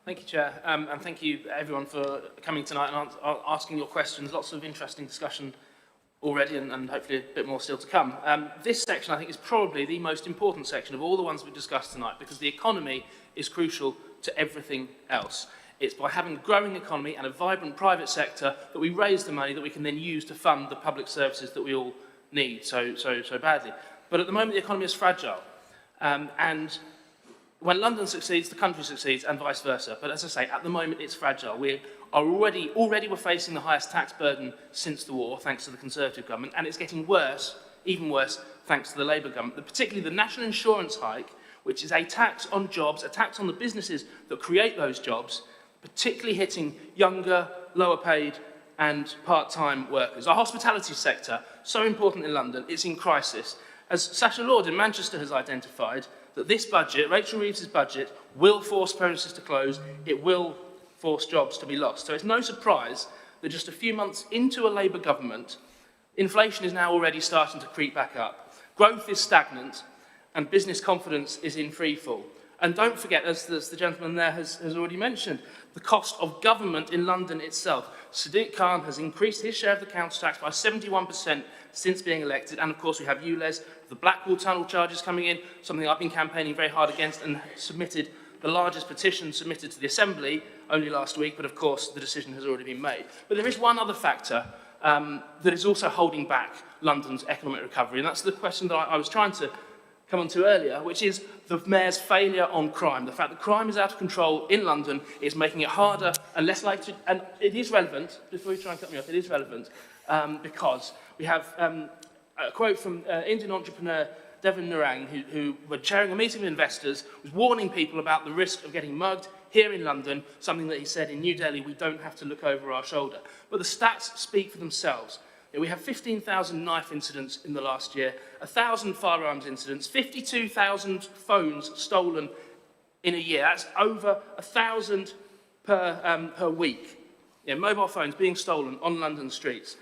Thank you, Chair, and thank you everyone for coming tonight and asking your questions. Lots of interesting discussion already and hopefully a bit more still to come. This section I think is probably the most important section of all the ones we've discussed tonight because the economy is crucial to everything else. It's by having a growing economy and a vibrant private sector that we raise the money that we can then use to fund the public services that we all need so badly. But at the moment the economy is fragile and when London succeeds, the country succeeds, and vice versa. But as I say, at the moment, it's fragile. We are already we're facing the highest tax burden since the war, thanks to the Conservative government, and it's getting worse, even worse, thanks to the Labour government. Particularly the national insurance hike, which is a tax on jobs, a tax on the businesses that create those jobs, particularly hitting younger, lower paid, and part-time workers. Our hospitality sector, so important in London, it's in crisis. As Sacha Lord in Manchester has identified, that this budget, Rachel Reeves's budget, will force premises to close, it will force jobs to be lost. So it's no surprise that just a few months into a Labour government, inflation is now already starting to creep back up. Growth is stagnant and business confidence is in free fall. And don't forget, as the gentleman there has already mentioned, the cost of government in London itself. Sadiq Khan has increased his share of the council tax by 71% since being elected. And of course we have ULEZ, the Blackwall Tunnel charges coming in, something I've been campaigning very hard against and submitted the largest petition submitted to the Assembly only last week, but of course the decision has already been made. But there is one other factor that is also holding back London's economic recovery, and that's the question that I was trying to come on to earlier, which is the Mayor's failure on crime. The fact that crime is out of control in London is making it harder and less likely to, and it is relevant, before you try and cut me off, it is relevant because we have a quote from Indian entrepreneur Devin Narang, who were chairing a meeting with investors, was warning people about the risk of getting mugged here in London, something that he said in New Delhi, we don't have to look over our shoulder. But the stats speak for themselves. We have 15,000 knife incidents in the last year, 1,000 firearms incidents, 52,000 phones stolen in a year. That's over 1,000 per week. Mobile phones being stolen on London streets.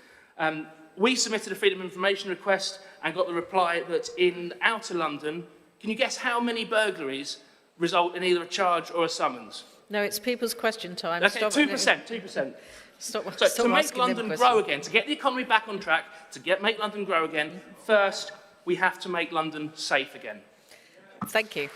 We submitted a Freedom of Information request and got the reply that in outer London, can you guess how many burglaries result in either a charge or a summons? No, it's people's question time. Okay, 2%. So to make London grow again, to get the economy back on track, make London grow again, first we have to make London safe again. Thank you.